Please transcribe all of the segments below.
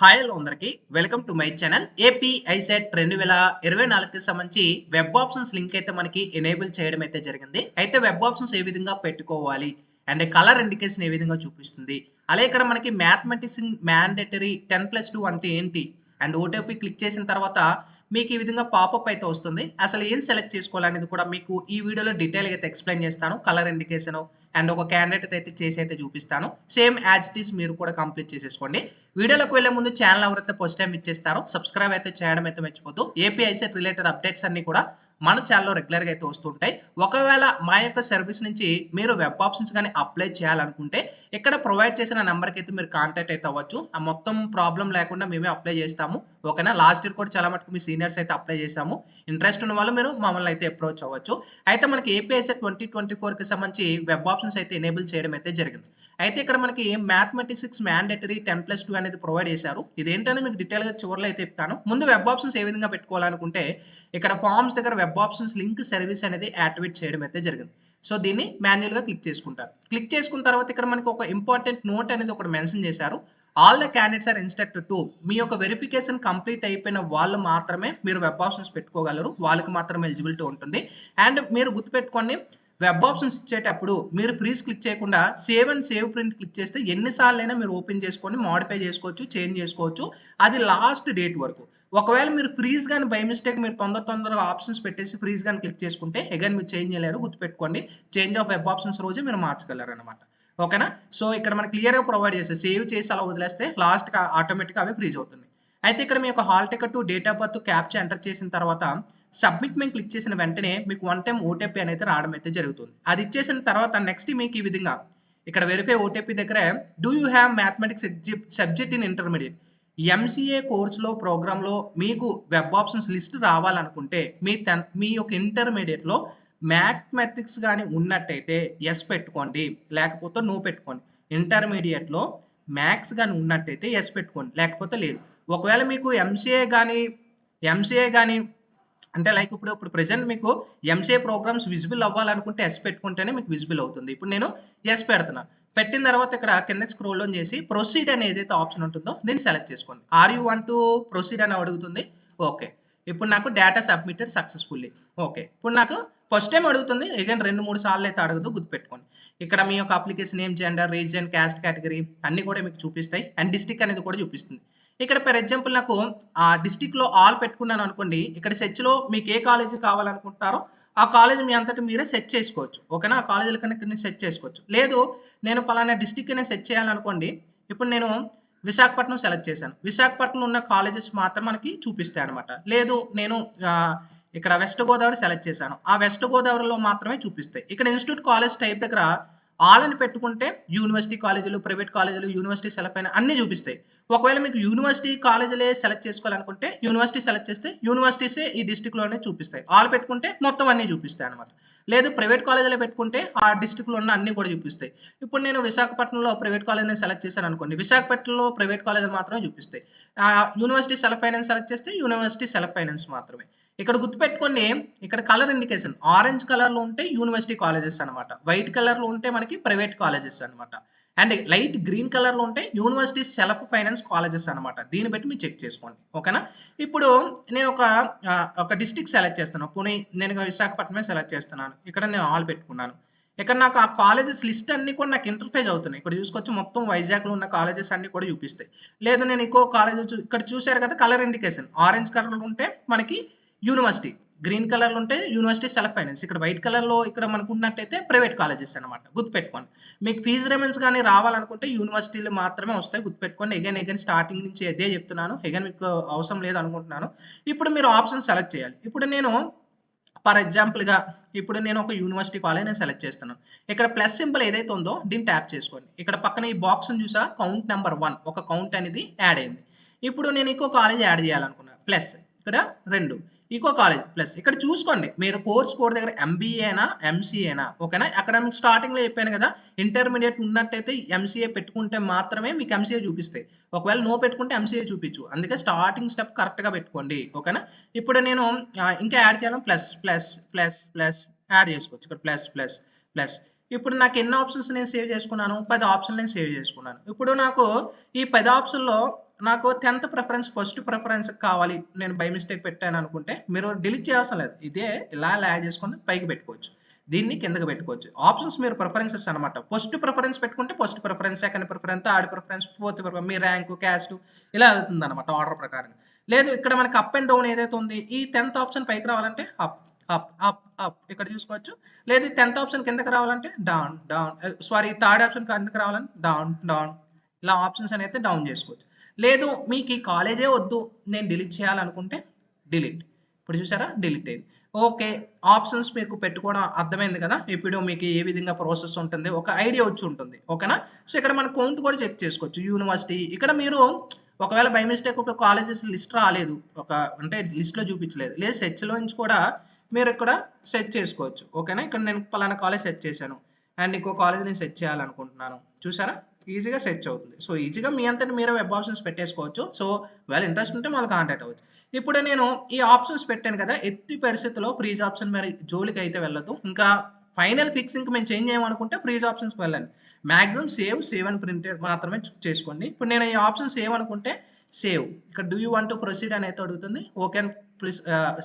Hi hello అందరికి welcome to my channel AP ICET 2024కి సంబంధించి వెబ్ ఆప్షన్స్ లింక్ అయితే మనకి ఎనేబుల్ చేయడం అయితే జరిగింది. అయితే వెబ్ ఆప్షన్స్ ఏ విధంగా పెట్టుకోవాలి అండ్ కలర్ ఇండికేషన్ ఏ విధంగా చూపిస్తుంది, అలాగే ఇక్కడ మనకి మ్యాథమెటిక్స్ మ్యాండేటరీ 10+2 అంటే ఏంటి అండ్ ఓటీపీ క్లిక్ చేసిన తర్వాత మీకు ఈ విధంగా పాపప్ అయితే వస్తుంది. అసలు ఏం సెలెక్ట్ చేసుకోవాలనేది కూడా మీకు ఈ వీడియోలో డీటెయిల్గా అయితే ఎక్స్ప్లెయిన్ చేస్తాను. కలర్ ఇండికేషన్ అండ్ ఒక క్యాండిడేట్ అయితే చేసి అయితే చూపిస్తాను. సేమ్ యాజ్ ఇట్ ఈస్ మీరు కూడా కంప్లీట్ చేసేసుకోండి. వీడియోలోకి వెళ్లే ముందు ఛానల్ ఎవరైతే ఫస్ట్ టైం ఇచ్చేస్తారో సబ్స్క్రైబ్ అయితే చేయడం అయితే మర్చిపోద్దు. ఏపీ ఐసెట్ రిలేటెడ్ అప్డేట్స్ అన్ని కూడా మన ఛానల్లో రెగ్యులర్గా అయితే వస్తుంటాయి. ఒకవేళ మా యొక్క సర్వీస్ నుంచి మీరు వెబ్ ఆప్షన్స్ కానీ అప్లై చేయాలనుకుంటే ఇక్కడ ప్రొవైడ్ చేసిన నెంబర్కి అయితే మీరు కాంటాక్ట్ అయితే అవ్వచ్చు. ఆ మొత్తం ప్రాబ్లం లేకుండా మేమే అప్లై చేస్తాము. ఓకేనా, లాస్ట్ ఇయర్ కూడా చాలా మటుకు మీ సీనియర్స్ అయితే అప్లై చేసాము. ఇంట్రెస్ట్ ఉన్న వాళ్ళు మీరు మమ్మల్ని అయితే అప్రోచ్ అవ్వచ్చు. అయితే మనకి ఏపీ ఐసెట్ 2024కి సంబంధించి వెబ్ ఆప్షన్స్ అయితే ఎనేబుల్ చేయడం అయితే జరిగింది. అయితే ఇక్కడ మనకి మ్యాథమెటిక్స్ మ్యాండేటరీ 10+2 అనేది ప్రొవైడ్ చేశారు. ఇదేంటని మీకు డీటెయిల్గా చివరిలో అయితే చెప్తాను. ముందు వెబ్ ఆప్షన్స్ ఏ విధంగా పెట్టుకోవాలనుకుంటే ఇక్కడ ఫార్మ్స్ దగ్గర వెబ్ ఆప్షన్స్ లింక్ సర్వీస్ అనేది యాక్టివేట్ చేయడం అయితే జరిగింది. సో దీన్ని మాన్యువల్గా క్లిక్ చేసుకుంటారు. క్లిక్ చేసుకున్న తర్వాత ఇక్కడ మనకి ఒక ఇంపార్టెంట్ నోట్ అనేది ఒకటి మెన్షన్ చేశారు. All the candidates are instructed to, మీ యొక్క వెరిఫికేషన్ కంప్లీట్ అయిపోయిన వాళ్ళు మాత్రమే మీరు వెబ్ ఆప్షన్స్ పెట్టుకోగలరు. వాళ్ళకి మాత్రమే ఎలిజిబిలిటీ ఉంటుంది. అండ్ మీరు గుర్తుపెట్టుకోండి, వెబ్ ఆప్షన్స్ ఇచ్చేటప్పుడు మీరు ఫ్రీజ్ క్లిక్ చేయకుండా save and save print click చేస్తే ఎన్నిసార్లైనా మీరు ఓపెన్ చేసుకొని మాడిఫై చేసుకోవచ్చు, చేంజ్ చేసుకోవచ్చు. అది లాస్ట్ డేట్ వరకు. ఒకవేళ మీరు ఫ్రీజ్ కానీ బై మిస్టేక్ మీరు తొందరగా ఆప్షన్స్ పెట్టేసి ఫ్రీజ్ కానీ క్లిక్ చేసుకుంటే అగైన్ మీరు చేంజ్ చేయలేరు. గుర్తుపెట్టుకోండి, చేంజ్ ఆఫ్ వెబ్ ఆప్షన్స్ రోజే మీరు మార్చగలరు అనమాట. ఓకేనా. సో ఇక్కడ మనకి క్లియర్గా ప్రొవైడ్ చేస్తే సేవ్ చేసి అలా వదిలేస్తే లాస్ట్గా ఆటోమేటిక్గా అవి ఫ్రీజ్ అవుతుంది. అయితే ఇక్కడ మీ యొక్క hall ticket, date of birth, captcha enter చేసిన తర్వాత సబ్మిట్ మేము క్లిక్ చేసిన వెంటనే మీకు 1 టైం ఓటీపీ అనేది రావడం అయితే జరుగుతుంది. అది ఇచ్చేసిన తర్వాత నెక్స్ట్ మీకు ఈ విధంగా ఇక్కడ వెరిఫై ఓటీపీ దగ్గర do you have mathematics subject in intermediate, MCA కోర్సులో ప్రోగ్రాంలో మీకు వెబ్ ఆప్షన్స్ లిస్ట్ రావాలనుకుంటే మీ యొక్క ఇంటర్మీడియట్లో మ్యాథమెటిక్స్ కానీ ఉన్నట్టయితే ఎస్ పెట్టుకోండి, లేకపోతే నో పెట్టుకోండి. ఇంటర్మీడియట్లో మ్యాథ్స్ కానీ ఉన్నట్టయితే ఎస్ పెట్టుకోండి, లేకపోతే లేదు. ఒకవేళ మీకు ఎంసీఏ కానీ అంటే లైక్ ఇప్పుడు ప్రెజెంట్ మీకు ఎంసీఏ ప్రోగ్రామ్స్ విజిబుల్ అవ్వాలనుకుంటే ఎస్ పెట్టుకుంటేనే మీకు విజిబుల్ అవుతుంది. ఇప్పుడు నేను ఎస్ పెడుతున్నాను. పెట్టిన తర్వాత ఇక్కడ కింద స్క్రోల్ డౌన్ చేసి ప్రొసీడ్ అని ఏదైతే ఆప్షన్ ఉంటుందో దీన్ని సెలెక్ట్ చేసుకోండి. Are you want to proceed అని అడుగుతుంది. ఓకే, ఇప్పుడు నాకు డేటా సబ్మిటెడ్ సక్సెస్ఫుల్లీ. ఓకే, ఇప్పుడు నాకు ఫస్ట్ టైం అడుగుతుంది. అగైన్ 2-3 సార్లు అయితే అడగదు, గుర్తుపెట్టుకోండి. ఇక్కడ మీ యొక్క application name, gender, region, caste category అన్ని కూడా మీకు చూపిస్తాయి. అండ్ డిస్ట్రిక్ట్ అనేది కూడా చూపిస్తుంది. ఇక్కడ ఫర్ ఎగ్జాంపుల్ నాకు ఆ డిస్ట్రిక్ట్లో ఆల్ పెట్టుకున్నాను అనుకోండి. ఇక్కడ సెర్చ్లో మీకు ఏ కాలేజీ కావాలనుకుంటారో ఆ కాలేజ్ మీ అంతటి మీరే సెర్చ్ చేసుకోవచ్చు. ఓకేనా, ఆ కాలేజీల కన్నా సెర్చ్ చేసుకోవచ్చు. లేదు నేను పలానా డిస్ట్రిక్ట్ అనే సెర్చ్ చేయాలనుకోండి. ఇప్పుడు నేను విశాఖపట్నం సెలెక్ట్ చేశాను. విశాఖపట్నం ఉన్న కాలేజెస్ మాత్రం మనకి చూపిస్తాయి అనమాట. లేదు నేను ఇక్కడ వెస్ట్ గోదావరి సెలెక్ట్ చేశాను, ఆ వెస్ట్ గోదావరిలో మాత్రమే చూపిస్తాయి. ఇక్కడ ఇన్స్టిట్యూట్ కాలేజ్ టైప్ దగ్గర ఆల్ అని పెట్టుకుంటే యూనివర్సిటీ కాలేజీలు, ప్రైవేట్ కాలేజీలు, యూనివర్సిటీ సెలెక్ట్ అయిన అన్ని చూపిస్తాయి. ఒకవేళ మీకు యూనివర్సిటీ కాలేజీలే సెలెక్ట్ చేసుకోవాలనుకుంటే యూనివర్సిటీ సెలెక్ట్ చేస్తే యూనివర్సిటీసే ఈ డిస్ట్రిక్ట్లోనే చూపిస్తాయి. ఆల్ పెట్టుకుంటే మొత్తం అన్నీ చూపిస్తాయి అనమాట. లేదు ప్రైవేట్ కాలేజీలో పెట్టుకుంటే ఆ డిస్ట్రిక్ట్లో ఉన్న అన్ని కూడా చూపిస్తాయి. ఇప్పుడు నేను విశాఖపట్నంలో ప్రైవేట్ కాలేజీని సెలెక్ట్ చేశాను అనుకోండి, విశాఖపట్నంలో ప్రైవేట్ కాలేజీలు మాత్రమే చూపిస్తాయి. యూనివర్సిటీ సెల్ఫ్ ఫైనాన్స్ సెలెక్ట్ చేస్తే యూనివర్సిటీ సెల్ఫ్ ఫైనాన్స్ మాత్రమే. ఇక్కడ గుర్తుపెట్టుకోండి, ఇక్కడ కలర్ ఇండికేషన్ ఆరెంజ్ కలర్లో ఉంటే యూనివర్సిటీ కాలేజెస్ అనమాట, వైట్ కలర్లో ఉంటే మనకి ప్రైవేట్ కాలేజెస్ అనమాట, అండ్ లైట్ గ్రీన్ కలర్లో ఉంటే యూనివర్సిటీ సెల్ఫ్ ఫైనాన్స్ కాలేజెస్ అనమాట. దీన్ని బట్టి మీరు చెక్ చేసుకోండి. ఓకేనా. ఇప్పుడు నేను ఒక డిస్ట్రిక్ట్ సెలెక్ట్ చేస్తాను. పోనీ నేను విశాఖపట్నమే సెలెక్ట్ చేస్తున్నాను. ఇక్కడ నేను ఆల్ పెట్టుకున్నాను. ఇక్కడ నాకు ఆ కాలేజెస్ లిస్ట్ అన్ని కూడా నాకు ఇంటర్ఫేస్ అవుతున్నాయి. ఇక్కడ చూసుకొచ్చి మొత్తం వైజాగ్లో ఉన్న కాలేజెస్ అన్ని కూడా చూపిస్తాయి. లేదు నేను ఇంకో కాలేజ్ ఇక్కడ చూశారు కదా, కలర్ ఇండికేషన్ ఆరెంజ్ కలర్లో ఉంటే మనకి యూనివర్సిటీ, గ్రీన్ కలర్లో ఉంటే యూనివర్సిటీ సెల్ఫ్ ఫైనాన్స్, ఇక్కడ వైట్ కలర్లో ఇక్కడ మనకు ఉన్నట్టయితే ప్రైవేట్ కాలేజెస్ అనమాట. గుర్తుపెట్టుకోండి, మీకు ఫీజు రేమెంట్స్ కానీ రావాలనుకుంటే యూనివర్సిటీలు మాత్రమే వస్తాయి. గుర్తుపెట్టుకోండి. ఎగైన్ స్టార్టింగ్ నుంచి అదే చెప్తున్నాను. ఎగైన్ మీకు అవసరం లేదు అనుకుంటున్నాను. ఇప్పుడు మీరు ఆప్షన్ సెలెక్ట్ చేయాలి. ఇప్పుడు నేను ఫర్ ఎగ్జాంపుల్గా ఇప్పుడు నేను ఒక యూనివర్సిటీ కాలేజ్ నేను సెలెక్ట్ చేస్తున్నాను. ఇక్కడ ప్లస్ సింబల్ ఏదైతే ఉందో దీన్ని ట్యాప్ చేసుకోండి. ఇక్కడ పక్కన ఈ బాక్స్ని చూసా కౌంట్ నెంబర్ 1 ఒక కౌంట్ అనేది యాడ్ అయింది. ఇప్పుడు నేను ఇంకో కాలేజ్ యాడ్ చేయాలనుకున్నాను. ప్లస్ ఇక్కడ 2 ఇంకో కాలేజ్ ప్లస్. ఇక్కడ చూసుకోండి మీరు కోర్స్ కోడ్ దగ్గర ఎంబీఏనా ఎంసీఏనా. ఓకేనా, అక్కడ మీకు స్టార్టింగ్లో చెప్పాను కదా, ఇంటర్మీడియట్ ఉన్నట్టయితే ఎంసీఏ పెట్టుకుంటే మాత్రమే మీకు ఎంసీఏ చూపిస్తాయి. ఒకవేళ నో పెట్టుకుంటే ఎంసీఏ చూపించు. అందుకే స్టార్టింగ్ స్టెప్ కరెక్ట్గా పెట్టుకోండి. ఓకేనా. ఇప్పుడు నేను ఇంకా యాడ్ చేయాలి. Plus plus plus plus add చేసుకోవచ్చు. ఇక్కడ ప్లస్ ప్లస్ ప్లస్. ఇప్పుడు నాకు ఎన్ని ఆప్షన్స్ నేను సేవ్ చేసుకున్నాను, 10 ఆప్షన్లు నేను సేవ్ చేసుకున్నాను. ఇప్పుడు నాకు ఈ 10 ఆప్షన్లో నాకు 10థ్ ప్రిఫరెన్స్ ఫస్ట్ ప్రిఫరెన్స్ కావాలి. నేను బై మిస్టేక్ పెట్టాననుకుంటే మీరు డిలీట్ చేయాల్సిన లేదు. ఇదే ఇలా ల్యాగ్ చేసుకొని పైకి పెట్టుకోవచ్చు. దీన్ని కిందకి పెట్టుకోవచ్చు. ఆప్షన్స్ మీరు ప్రిఫరెన్సెస్ అనమాట. ఫస్ట్ ప్రిఫరెన్స్ పెట్టుకుంటే first preference, second preference, third preference, fourth preference మీ ర్యాంక్, క్యాస్ట్ ఇలా వెళ్తుందనమాట ఆర్డర్ ప్రకారంగా. లేదు ఇక్కడ మనకి అప్ అండ్ డౌన్ ఏదైతే ఉంది ఈ 10థ్ ఆప్షన్ పైకి రావాలంటే అప్, అప్, అప్, అప్ ఇక్కడ చూసుకోవచ్చు. లేదు ఈ 10థ్ ఆప్షన్ కిందకి రావాలంటే down, down sorry third option కిందకి రావాలంటే డౌన్, డౌన్ ఇలా ఆప్షన్స్ అనేది డౌన్ చేసుకోవచ్చు. లేదు మీకు ఈ కాలేజే వద్దు నేను డిలీట్ చేయాలనుకుంటే డిలీట్. ఇప్పుడు చూసారా డిలీట్ అయింది. ఓకే ఆప్షన్స్ మీకు పెట్టుకోవడం అర్థమైంది కదా. ఇప్పుడు మీకు ఏ విధంగా ప్రాసెస్ ఉంటుంది ఒక ఐడియా వచ్చి ఉంటుంది. ఓకేనా. సో ఇక్కడ మన కౌంట్ కూడా చెక్ చేసుకోవచ్చు. యూనివర్సిటీ ఇక్కడ మీరు ఒకవేళ బై మిస్టేక్ ఒక కాలేజెస్ లిస్ట్ రాలేదు, ఒక అంటే లిస్ట్లో చూపించలేదు, లేదు సెర్చ్లో నుంచి కూడా మీరు ఇక్కడ సెర్చ్ చేసుకోవచ్చు. ఓకేనా. ఇక్కడ నేను పలానా కాలేజ్ సెర్చ్ చేశాను అండ్ ఇంకో కాలేజ్ నేను సెర్చ్ చేయాలనుకుంటున్నాను. చూసారా ఈజీగా సెర్చ్ అవుతుంది. సో ఈజీగా మీ అంతటి మీరే వెబ్ ఆప్షన్స్ పెట్టేసుకోవచ్చు. సో ఒకవేళ ఇంట్రెస్ట్ ఉంటే మళ్ళీ కాంటాక్ట్ అవ్వచ్చు. ఇప్పుడు నేను ఈ ఆప్షన్స్ పెట్టాను కదా, ఎట్టి పరిస్థితుల్లో ఫ్రీజ్ ఆప్షన్ మరి జోలికి అయితే వెళ్ళదు. ఇంకా ఫైనల్ ఫిక్స్ ఇంకా మేము చేంజ్ చేయమనుకుంటే ఫ్రీజ్ ఆప్షన్స్కి వెళ్ళండి. మ్యాక్సిమం సేవ్ అండ్ ప్రింటెడ్ మాత్రమే చేసుకోండి. ఇప్పుడు నేను ఈ ఆప్షన్ సేవ్ అనుకుంటే సేవ్, ఇక్కడ do you want to proceed అని అయితే అడుగుతుంది. ఓకే అని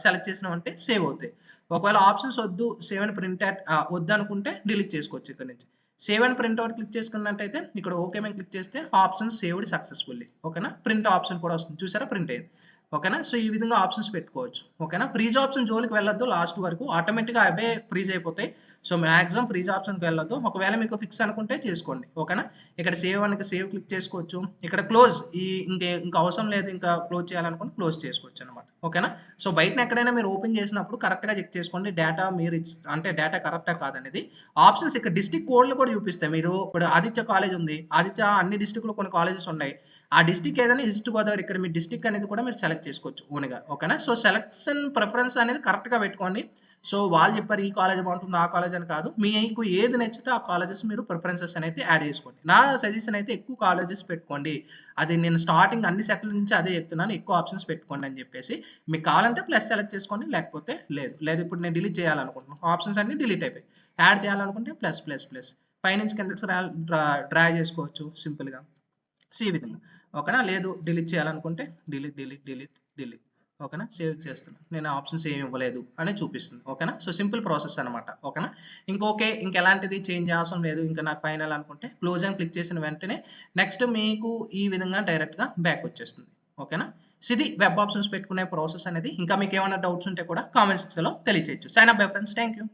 సెలెక్ట్ చేసినామంటే సేవ్ అవుతాయి. ఒకవేళ ఆప్షన్స్ వద్దు సేవ్ అండ్ ప్రింటెడ్ వద్దు అనుకుంటే డిలీట్ చేసుకోవచ్చు. ఇక్కడ నుంచి save and print out click చేసుకున్నట్టయితే ఇక్కడ ఓకే మేము క్లిక్ చేస్తే ఆప్షన్ సేవ్డ్ సక్సెస్ఫుల్లీ. ఓకేనా. ప్రింట్ ఆప్షన్ కూడా వస్తుంది చూసారా ప్రింట్ అయ్యింది. ఓకేనా. సో ఈ విధంగా ఆప్షన్స్ పెట్టుకోవచ్చు. ఓకేనా. ఫ్రీజ్ ఆప్షన్ జోలికి వెళ్ళొద్దు లాస్ట్ వరకు, ఆటోమేటిక్గా అవే ఫ్రీజ్ అయిపోతాయి. సో మ్యాక్సిమం ఫ్రీజ్ ఆప్షన్కి వెళ్ళొద్దు. ఒకవేళ మీకు ఫిక్స్ అనుకుంటే చేసుకోండి. ఓకేనా. ఇక్కడ సేవ్ అని సేవ్ క్లిక్ చేసుకోవచ్చు. ఇక్కడ క్లోజ్ ఇంకా అవసరం లేదు ఇంకా క్లోజ్ చేయాలనుకుంటే క్లోజ్ చేసుకోవచ్చు అనమాట. ఓకేనా. సో బయట ఎక్కడైనా మీరు ఓపెన్ చేసినప్పుడు కరెక్ట్గా చెక్ చేసుకోండి డేటా మీరు అంటే డేటా కరెక్టా కాదనేది. ఆప్షన్స్ ఇక్కడ డిస్ట్రిక్ట్ కోడ్లు కూడా చూపిస్తాయి. మీరు ఇప్పుడు ఆదిత్య కాలేజ్ ఉంది, ఆదిత్య అన్ని డిస్ట్రిక్ట్లో కొన్ని కాలేజెస్ ఉన్నాయి. ఆ డిస్ట్రిక్ట్ ఏదైనా ఈస్ట్ గోదావరి ఇక్కడ మీ డిస్ట్రిక్ట్ అనేది కూడా మీరు సెలెక్ట్ చేసుకోవచ్చు ఓన్గా. ఓకేనా. సో సెలెక్షన్ ప్రిఫరెన్స్ అనేది కరెక్ట్గా పెట్టుకోండి. సో వాళ్ళు చెప్పారు ఈ కాలేజ్ బాగుంటుంది ఆ కాలేజ్ అని కాదు, మీకు ఏది నచ్చితే ఆ కాలేజెస్ మీరు ప్రిఫరెన్సెస్ అనేది యాడ్ చేసుకోండి. నా సజెషన్ అయితే ఎక్కువ కాలేజెస్ పెట్టుకోండి. అది నేను స్టార్టింగ్ అన్ని సెట్ల నుంచి అదే చెప్తున్నాను, ఎక్కువ ఆప్షన్స్ పెట్టుకోండి అని చెప్పేసి. మీకు కావాలంటే ప్లస్ సెలెక్ట్ చేసుకోండి, లేకపోతే లేదు. లేదు ఇప్పుడు నేను డిలీట్ చేయాలనుకుంటున్నాను, ఆప్షన్స్ అన్ని డిలీట్ అయిపోయి, యాడ్ చేయాలనుకుంటే ప్లస్ ప్లస్ ప్లస్ పైనుంచి కిందకి డ్రా చేసుకోవచ్చు సింపుల్గా. సో ఈ విధంగా. ఓకేనా. లేదు డిలీట్ చేయాలనుకుంటే డిలీట్ డిలీట్ డిలీట్ డిలీట్. ఓకేనా. సేవ్ చేస్తున్నాను నేను ఆప్షన్స్ ఏమి ఇవ్వలేదు అని చూపిస్తుంది. ఓకేనా. సో సింపుల్ ప్రాసెస్ అనమాట. ఓకేనా. ఇంకోకే ఇంకెలాంటిది చేంజ్ అవసరం లేదు ఇంకా నాకు ఫైనల్ అనుకుంటే క్లోజ్ అని క్లిక్ చేసిన వెంటనే నెక్స్ట్ మీకు ఈ విధంగా డైరెక్ట్గా బ్యాక్ వచ్చేస్తుంది. ఓకేనా. సో ఇది వెబ్ ఆప్షన్స్ పెట్టుకునే ప్రాసెస్ అనేది. ఇంకా మీకు ఏమైనా డౌట్స్ ఉంటే కూడా కామెంట్ సెక్షన్లో తెలియచేయచ్చు. Sign up bye friends. Thank you.